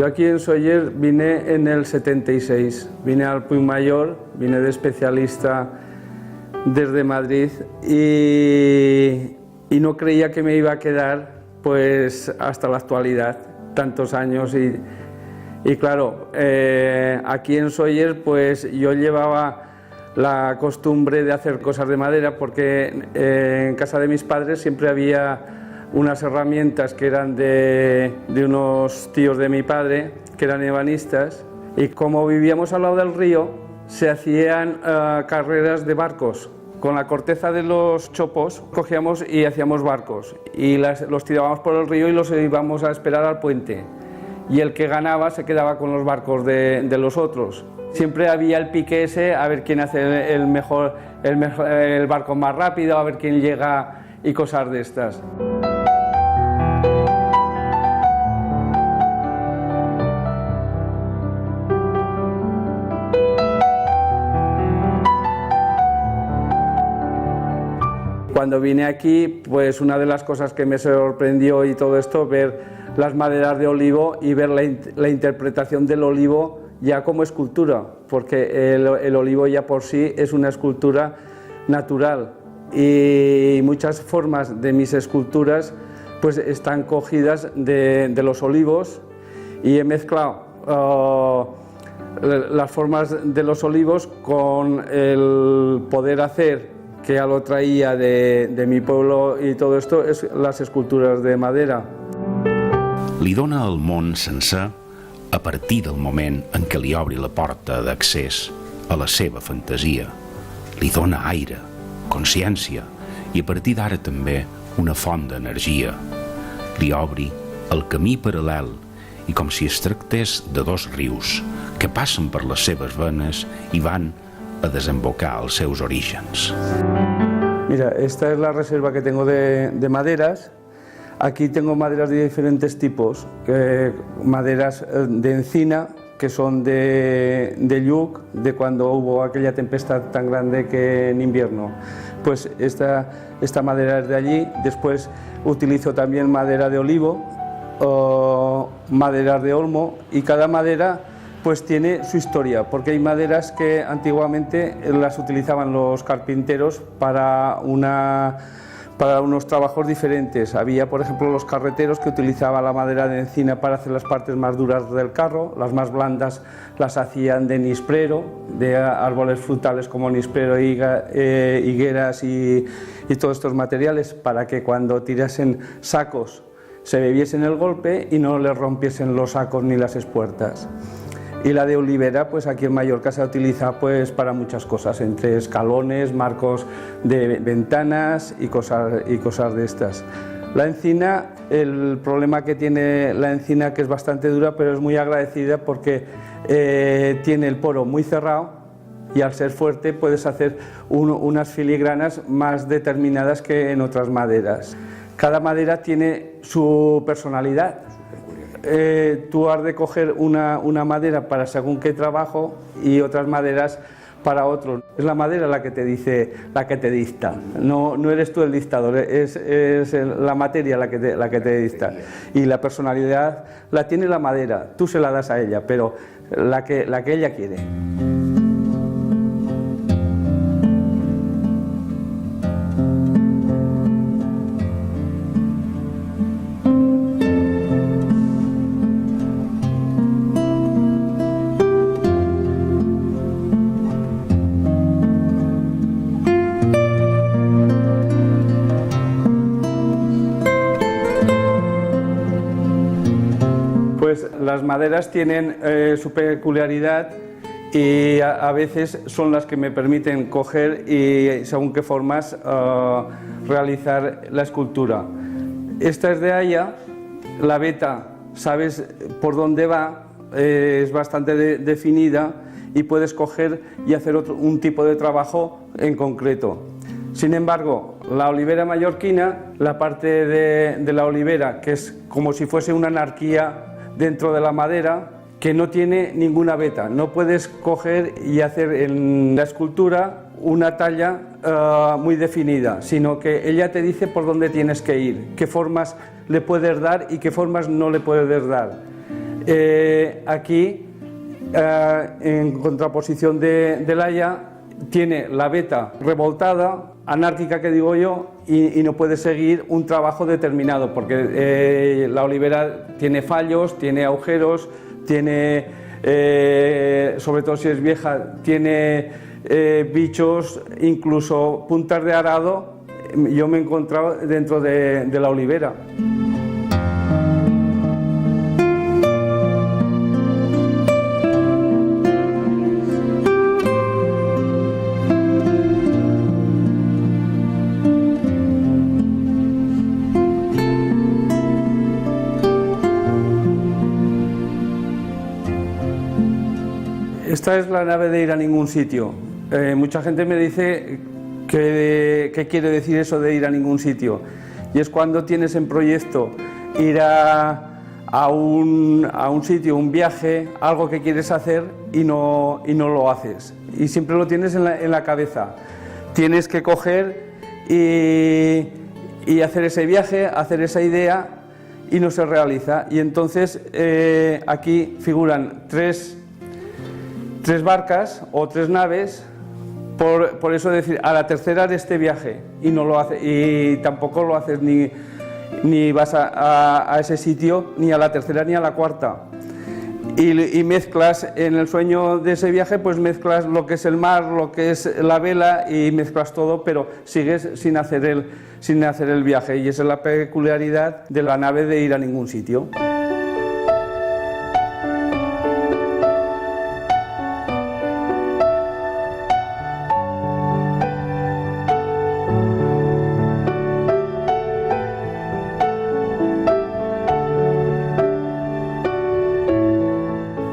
aquí en Sóller vine en el 76, vine al Puigmayor, vine de especialista desde Madrid y no creía que me iba a quedar pues hasta la actualidad, tantos años y claro, aquí en Sóller pues yo llevaba la costumbre de hacer cosas de madera porque en casa de mis padres siempre había unas herramientas que eran de unos tíos de mi padre, que eran ebanistas, y como vivíamos al lado del río, se hacían carreras de barcos. Con la corteza de los chopos cogíamos y hacíamos barcos, y los tirábamos por el río y los íbamos a esperar al puente. Y el que ganaba se quedaba con los barcos de los otros. Siempre había el pique ese, a ver quién hace el barco más rápido, a ver quién llega y cosas de estas. Cuando vine aquí, pues una de las cosas que me sorprendió y todo esto, ver las maderas de olivo y ver la interpretación del olivo ya como escultura, porque el olivo ya por sí es una escultura natural y muchas formas de mis esculturas pues están cogidas de los olivos y he mezclado las formas de los olivos con el poder hacer, que ya lo traía de mi pueblo y todo esto, es las esculturas de madera. Li dona al món sencer a partir del moment en què li obri la porta d'accés a la seva fantasia. Li dona aire, consciència i a partir d'ara també una font d'energia. Li obri el camí paral·lel i com si es tractés de dos rius que passen per les seves venes i van a desembocar als seus orígens. Mira, esta es la reserva que tengo de maderas. Aquí tengo maderas de diferentes tipos, maderas de encina, que son de Lluc, de cuando hubo aquella tempestad tan grande que en invierno. Pues esta madera es de allí. Después utilizo también madera de olivo, maderas de olmo, y cada madera pues tiene su historia, porque hay maderas que antiguamente las utilizaban los carpinteros para unos trabajos diferentes. Había, por ejemplo, los carreteros que utilizaban la madera de encina para hacer las partes más duras del carro, las más blandas las hacían de nisprero, de árboles frutales como nisprero, higueras y todos estos materiales, para que cuando tirasen sacos se bebiesen el golpe y no les rompiesen los sacos ni las espuertas. Y la de olivera, pues aquí en Mallorca se utiliza pues para muchas cosas, entre escalones, marcos de ventanas y cosas de estas. La encina, el problema que tiene la encina, que es bastante dura, pero es muy agradecida porque tiene el poro muy cerrado y al ser fuerte puedes hacer unas filigranas más determinadas que en otras maderas. Cada madera tiene su personalidad. Tú has de coger una madera para según qué trabajo y otras maderas para otro. Es la madera la que te dice, la que te dicta, no eres tú el dictador, es la materia la que te dicta. Y la personalidad la tiene la madera, tú se la das a ella, pero la que ella quiere. Pues las maderas tienen su peculiaridad y a veces son las que me permiten coger y según qué formas realizar la escultura. Esta es de haya, la veta sabes por dónde va, es bastante definida y puedes coger y hacer un tipo de trabajo en concreto. Sin embargo, la olivera mallorquina, la parte de la olivera, que es como si fuese una anarquía dentro de la madera, que no tiene ninguna veta, no puedes coger y hacer en la escultura una talla muy definida, sino que ella te dice por dónde tienes que ir, qué formas le puedes dar y qué formas no le puedes dar. Aquí, en contraposición de la haya, tiene la veta revoltada, anárquica que digo yo, y no puede seguir un trabajo determinado, porque la olivera tiene fallos, tiene agujeros, tiene, sobre todo si es vieja, tiene bichos, incluso puntas de arado. Yo me he encontrado dentro de la olivera. Esta es la nave de ir a ningún sitio. Mucha gente me dice ¿qué quiere decir eso de ir a ningún sitio? Y es cuando tienes en proyecto ir a un sitio, un viaje, algo que quieres hacer y no lo haces. Y siempre lo tienes en la cabeza. Tienes que coger y hacer ese viaje, hacer esa idea y no se realiza. Y entonces aquí figuran tres barcas o tres naves. Por eso decir, a la tercera de este viaje, y no lo hace, y tampoco lo haces ni vas a ese sitio, ni a la tercera ni a la cuarta. Y mezclas en el sueño de ese viaje, pues mezclas lo que es el mar, lo que es la vela, y mezclas todo, pero sigues sin hacer el viaje. Y esa es la peculiaridad de la nave de ir a ningún sitio.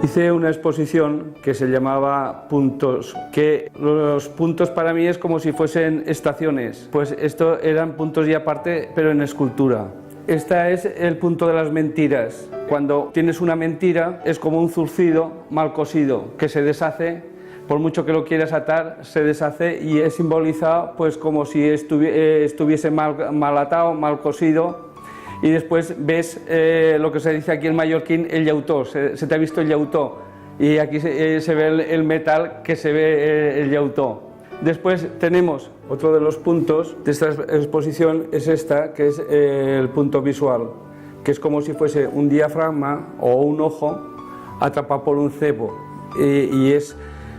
Hice una exposición que se llamaba Puntos, que los puntos para mí es como si fuesen estaciones, pues esto eran puntos y aparte, pero en escultura. Este es el punto de las mentiras. Cuando tienes una mentira es como un zurcido mal cosido que se deshace, por mucho que lo quieras atar, se deshace y es simbolizado pues como si estuviese mal atado, mal cosido. Y después ves lo que se dice aquí en mallorquín, el llautó, se te ha visto el llautó, y aquí se ve el metal que se ve el llautó. Después tenemos otro de los puntos de esta exposición, es esta, que es el punto visual, que es como si fuese un diafragma o un ojo atrapado por un cepo, y es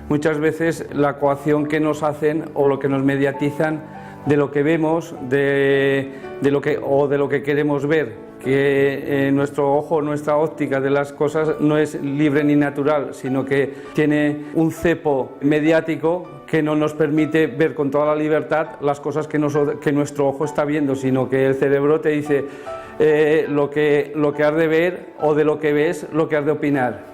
muchas veces la coacción que nos hacen o lo que nos mediatizan de lo que vemos, de lo que queremos ver, que nuestro ojo, nuestra óptica de las cosas no es libre ni natural, sino que tiene un cepo mediático que no nos permite ver con toda la libertad las cosas que nuestro ojo está viendo, sino que el cerebro te dice lo que has de ver, o de lo que ves, lo que has de opinar.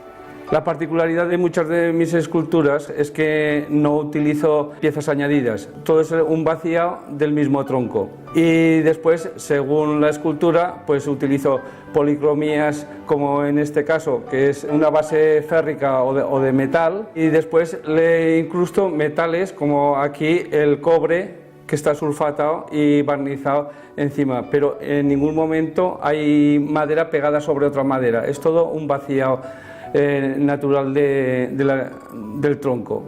La particularidad de muchas de mis esculturas es que no utilizo piezas añadidas, todo es un vaciado del mismo tronco. Y después, según la escultura, pues utilizo policromías, como en este caso, que es una base férrica o de metal, y después le incrusto metales, como aquí el cobre, que está sulfatado y barnizado encima, pero en ningún momento hay madera pegada sobre otra madera, es todo un vaciado natural del tronco.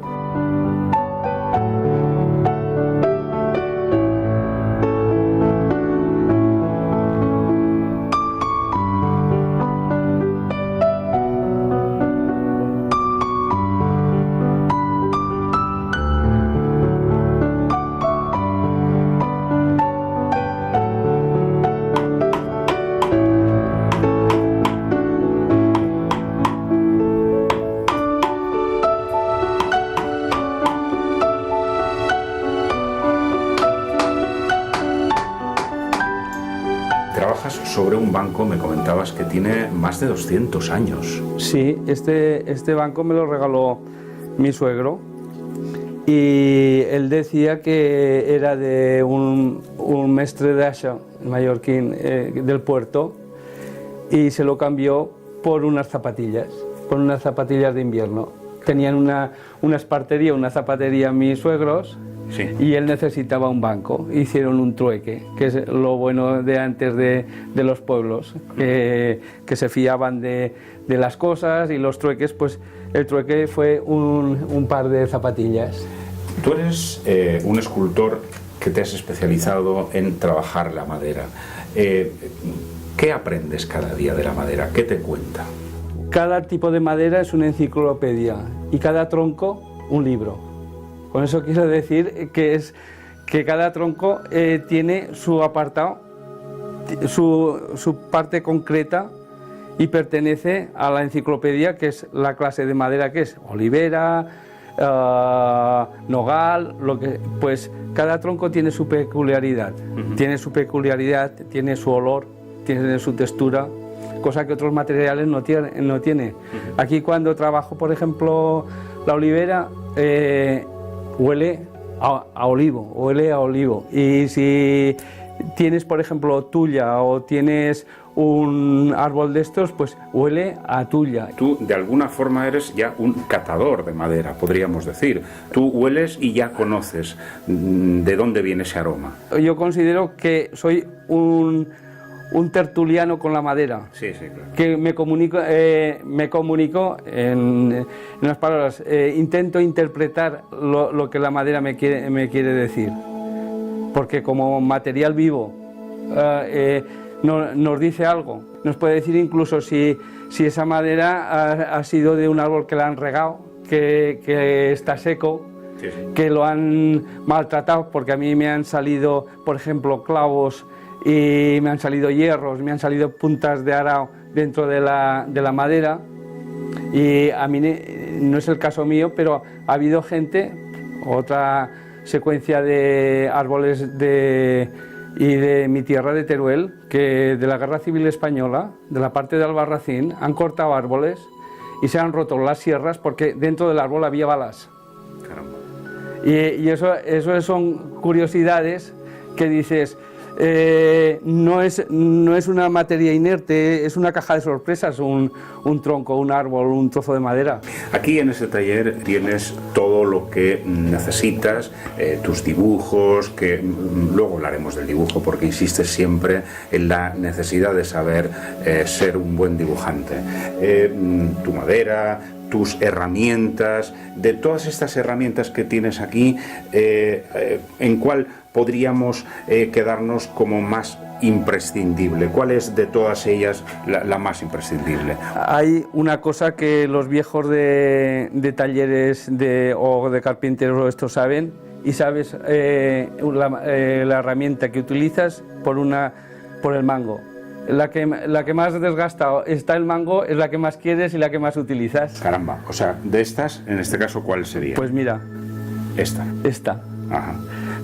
Trabajas sobre un banco, me comentabas que tiene más de 200 años. Sí, este banco me lo regaló mi suegro, y él decía que era de un mestre de Asha, mallorquín, del puerto, y se lo cambió por unas zapatillas de invierno. Tenían una espartería, una zapatería mis suegros, Sí. y él necesitaba un banco. Hicieron un trueque, que es lo bueno de antes de los pueblos, que se fiaban de las cosas, y los trueques, pues el trueque fue un par de zapatillas. Tú eres un escultor que te has especializado en trabajar la madera. ¿Qué aprendes cada día de la madera? ¿Qué te cuenta? Cada tipo de madera es una enciclopedia y cada tronco un libro. Con eso quiero decir que cada tronco tiene su apartado, su parte concreta, y pertenece a la enciclopedia, que es la clase de madera que es olivera, nogal, pues cada tronco tiene su peculiaridad. Tiene su peculiaridad, tiene su olor, tiene su textura, cosa que otros materiales no tiene. Aquí, cuando trabajo, por ejemplo, la olivera, huele a olivo, huele a olivo. Y si tienes, por ejemplo, tulla, o tienes un árbol de estos, pues huele a tulla. Tú, de alguna forma, eres ya un catador de madera, podríamos decir. Tú hueles y ya conoces de dónde viene ese aroma. Yo considero que soy un tertuliano con la madera. Sí, claro. Que me comunico en las palabras, intento interpretar lo que la madera me quiere decir, porque como material vivo nos dice algo, nos puede decir incluso si esa madera ha sido de un árbol que la han regado, que está seco, Sí. que lo han maltratado, porque a mí me han salido, por ejemplo, clavos, y me han salido hierros, me han salido puntas de arao dentro de la madera, y a mí no es el caso mío, pero ha habido gente, otra secuencia de árboles y de mi tierra de Teruel, que de la Guerra Civil Española, de la parte de Albarracín, han cortado árboles y se han roto las sierras porque dentro del árbol había balas. Caramba. Y eso son curiosidades que dices, no es una materia inerte, es una caja de sorpresas, un tronco, un árbol, un trozo de madera. Aquí en este taller tienes todo lo que necesitas, tus dibujos, que luego hablaremos del dibujo, porque insistes siempre en la necesidad de saber ser un buen dibujante. Tu madera, tus herramientas, de todas estas herramientas que tienes aquí, ¿en cuál podríamos quedarnos como más imprescindible? ¿Cuál es de todas ellas la más imprescindible? Hay una cosa que los viejos de talleres o de carpinteros esto saben, y sabes la herramienta que utilizas por el mango. La que más desgastado está el mango es la que más quieres y la que más utilizas. Caramba, o sea, de estas, en este caso, ¿cuál sería? Pues mira, esta. Ajá.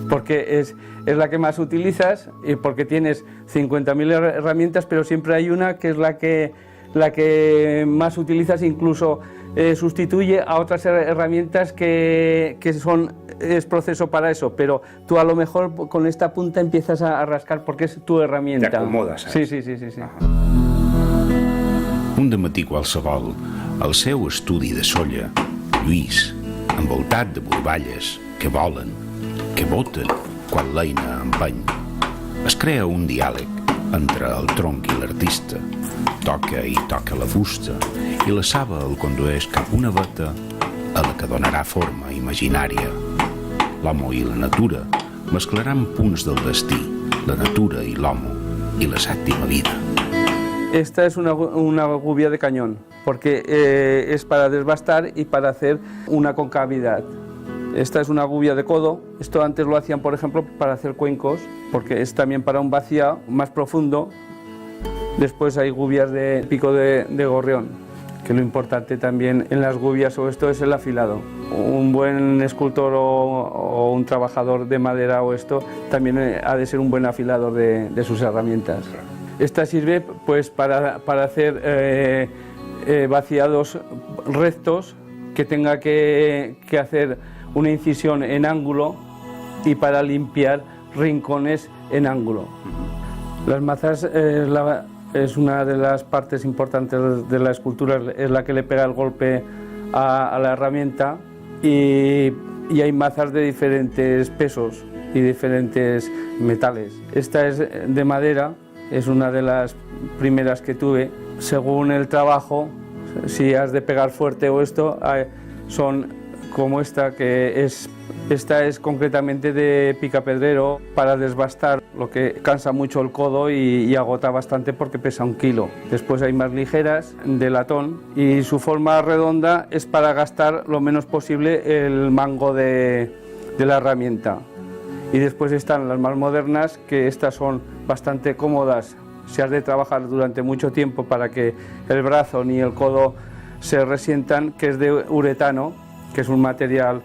Porque es la que más utilizas, y porque tienes 50.000 herramientas, pero siempre hay una que es la que más utilizas, incluso sustituye a otras herramientas que es proceso para eso, pero tú a lo mejor con esta punta empiezas a rascar porque es tu herramienta. Te acomodas. Sí. Un dematí qualsevol, al seu estudi de Sóller, Lluís, envoltat de borballes que volen, que boten quan l'eina empeny, es crea un diàleg entre el tronc i l'artista. Toca i toca la fusta i la saba el condueix cap una veta a la que donarà forma imaginària. L'homo i la natura mesclaran punts del destí, la natura i l'homo i la sèptima vida. Esta es una gubia de cañón, porque es para desbastar y para hacer una concavidad. Esta es una gubia de codo. Esto antes lo hacían, por ejemplo, para hacer cuencos, porque es también para un vaciado más profundo. Después hay gubias de pico de gorrión, que lo importante también en las gubias o esto es el afilado. Un buen escultor o un trabajador de madera o esto también ha de ser un buen afilador de sus herramientas. Esta sirve pues para hacer vaciados rectos, que tenga que hacer una incisión en ángulo, y para limpiar rincones en ángulo. Las mazas es una de las partes importantes de la escultura, es la que le pega el golpe a la herramienta, y y hay mazas de diferentes pesos y diferentes metales. Esta es de madera, es una de las primeras que tuve. Según el trabajo, si has de pegar fuerte o esto, son como esta, esta es concretamente de picapedrero para desbastar, lo que cansa mucho el codo y agota bastante porque pesa 1 kilo. Después hay más ligeras de latón y su forma redonda es para gastar lo menos posible el mango de la herramienta. Y después están las más modernas, que estas son bastante cómodas si has de trabajar durante mucho tiempo para que el brazo ni el codo se resientan, que es de uretano, que es un material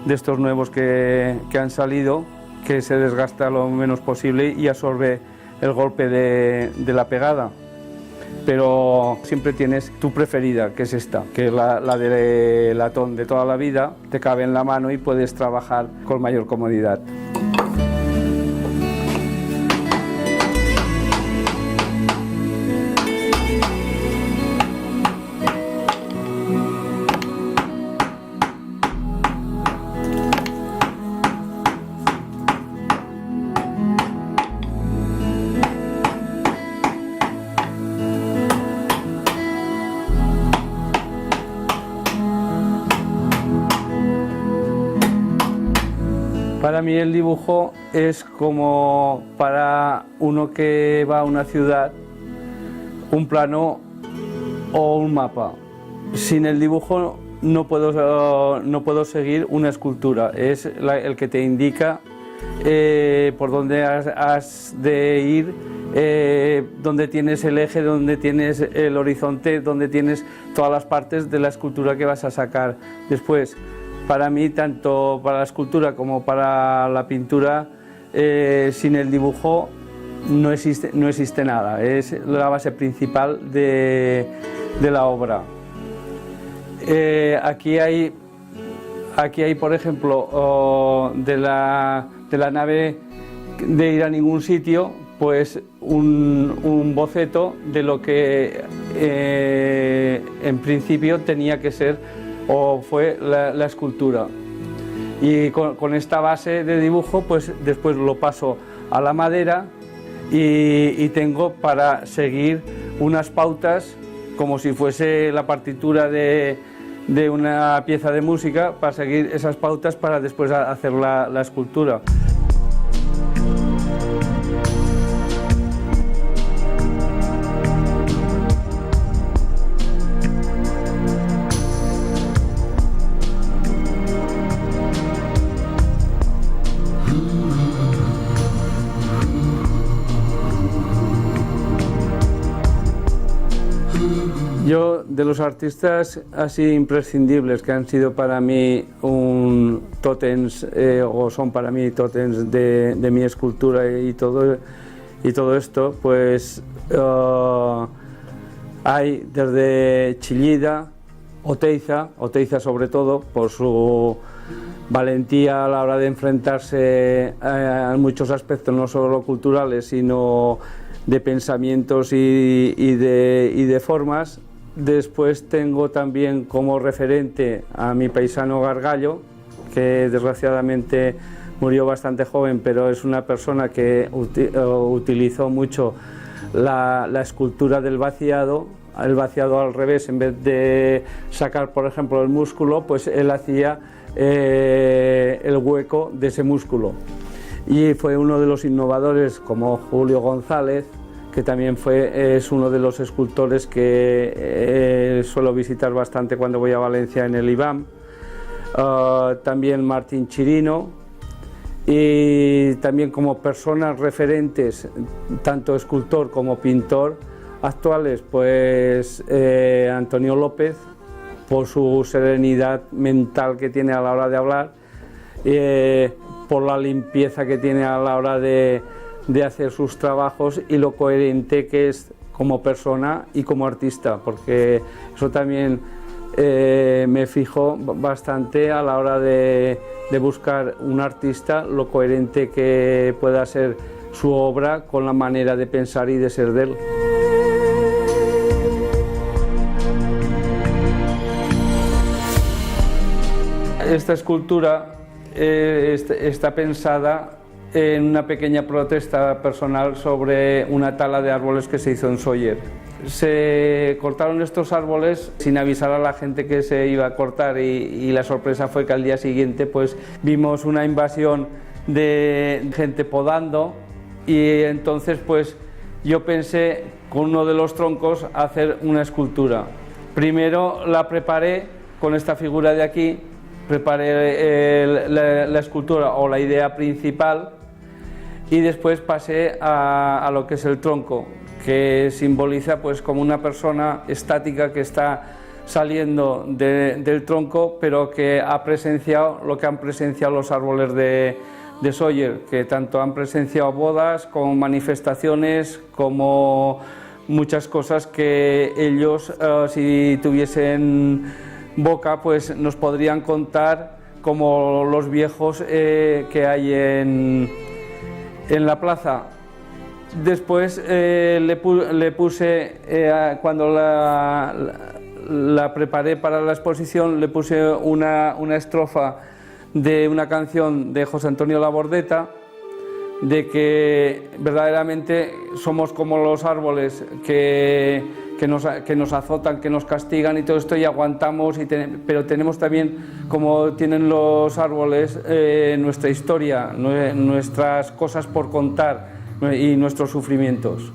de estos nuevos que han salido, que se desgasta lo menos posible y absorbe el golpe de la pegada. Pero siempre tienes tu preferida, que es esta, que es la de latón de toda la vida, te cabe en la mano y puedes trabajar con mayor comodidad. Para mí el dibujo es como para uno que va a una ciudad, un plano o un mapa. Sin el dibujo no puedo seguir una escultura, es el que te indica por dónde has de ir, dónde tienes el eje, dónde tienes el horizonte, dónde tienes todas las partes de la escultura que vas a sacar. Después, para mí, tanto para la escultura como para la pintura, sin el dibujo no existe nada, es la base principal de la obra. Aquí hay, por ejemplo, de la nave de ir a ningún sitio, pues un boceto de lo que en principio tenía que ser o fue la escultura. Y con esta base de dibujo, pues después lo paso a la madera y tengo para seguir unas pautas como si fuese la partitura de una pieza de música, para seguir esas pautas para después hacer la escultura. Yo, de los artistas así imprescindibles que han sido para mí un tótems, o son para mí tótems de mi escultura y todo esto, pues hay desde Chillida, Oteiza sobre todo, por su valentía a la hora de enfrentarse a muchos aspectos, no solo culturales, sino de pensamientos y de formas. Después tengo también como referente a mi paisano Gargallo, que desgraciadamente murió bastante joven, pero es una persona que utilizó mucho la escultura del vaciado, el vaciado al revés. En vez de sacar, por ejemplo, el músculo, pues él hacía el hueco de ese músculo. Y fue uno de los innovadores, como Julio González, que también es uno de los escultores que suelo visitar bastante cuando voy a Valencia en el IBAM. También Martín Chirino, y también como personas referentes, tanto escultor como pintor, actuales, pues Antonio López, por su serenidad mental que tiene a la hora de hablar, por la limpieza que tiene a la hora de hacer sus trabajos y lo coherente que es como persona y como artista, porque eso también me fijo bastante a la hora de buscar un artista, lo coherente que pueda ser su obra con la manera de pensar y de ser de él. Esta escultura está pensada en una pequeña protesta personal sobre una tala de árboles que se hizo en Sóller. Se cortaron estos árboles sin avisar a la gente que se iba a cortar y la sorpresa fue que al día siguiente pues vimos una invasión de gente podando y entonces pues yo pensé con uno de los troncos hacer una escultura. Primero la preparé con esta figura de aquí, preparé la escultura o la idea principal y después pasé a lo que es el tronco, que simboliza pues como una persona estática que está saliendo del tronco, pero que ha presenciado lo que han presenciado los árboles de Sóller, que tanto han presenciado bodas como manifestaciones, como muchas cosas que ellos, si tuviesen boca, pues nos podrían contar, como los viejos que hay en la plaza. Después le puse, cuando la preparé para la exposición, le puse una estrofa de una canción de José Antonio Labordeta, de que verdaderamente somos como los árboles que nos azotan, que nos castigan y todo esto, y aguantamos, pero tenemos también, como tienen los árboles, nuestra historia, nuestras cosas por contar y nuestros sufrimientos.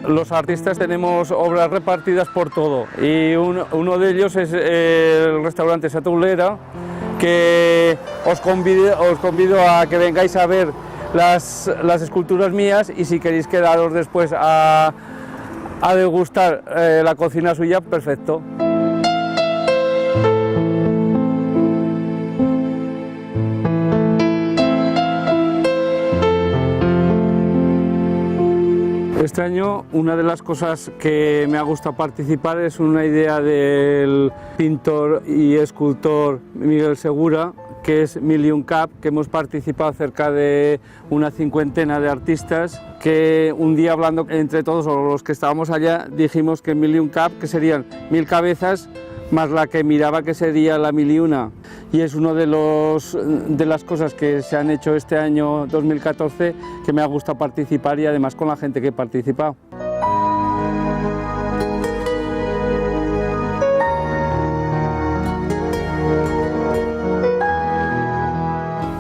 Los artistas tenemos obras repartidas por todo y uno de ellos es el restaurante Satulera, que os convido a que vengáis a ver las esculturas mías, y si queréis quedaros después a degustar la cocina suya, perfecto. Este año una de las cosas que me ha gustado participar es una idea del pintor y escultor Miguel Segura, que es 1001 Cap, que hemos participado cerca de una 50 de artistas, que un día hablando entre todos o los que estábamos allá dijimos que 1001 Cap, que serían 1000 cabezas más la que miraba, que sería la 1001, y es uno de las cosas que se han hecho este año 2014 que me ha gustado participar, y además con la gente que he participado.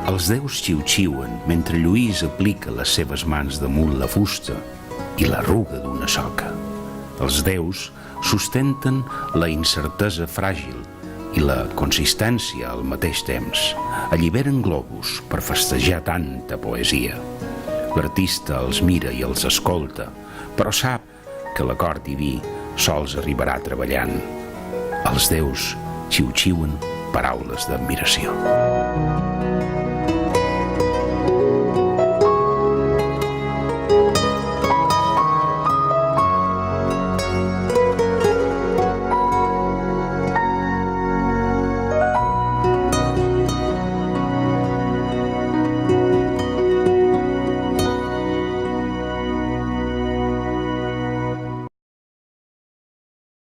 Els déus xiu-xiuen mentre Lluís aplica les seves mans damunt la fusta i l'arruga d'una soca. Els déus sustenten la incertesa fràgil i la consistència al mateix temps. Alliberen globus per festejar tanta poesia. L'artista els mira i els escolta, però sap que l'acord diví sols arribarà treballant. Els déus xiu-xiuen paraules d'admiració.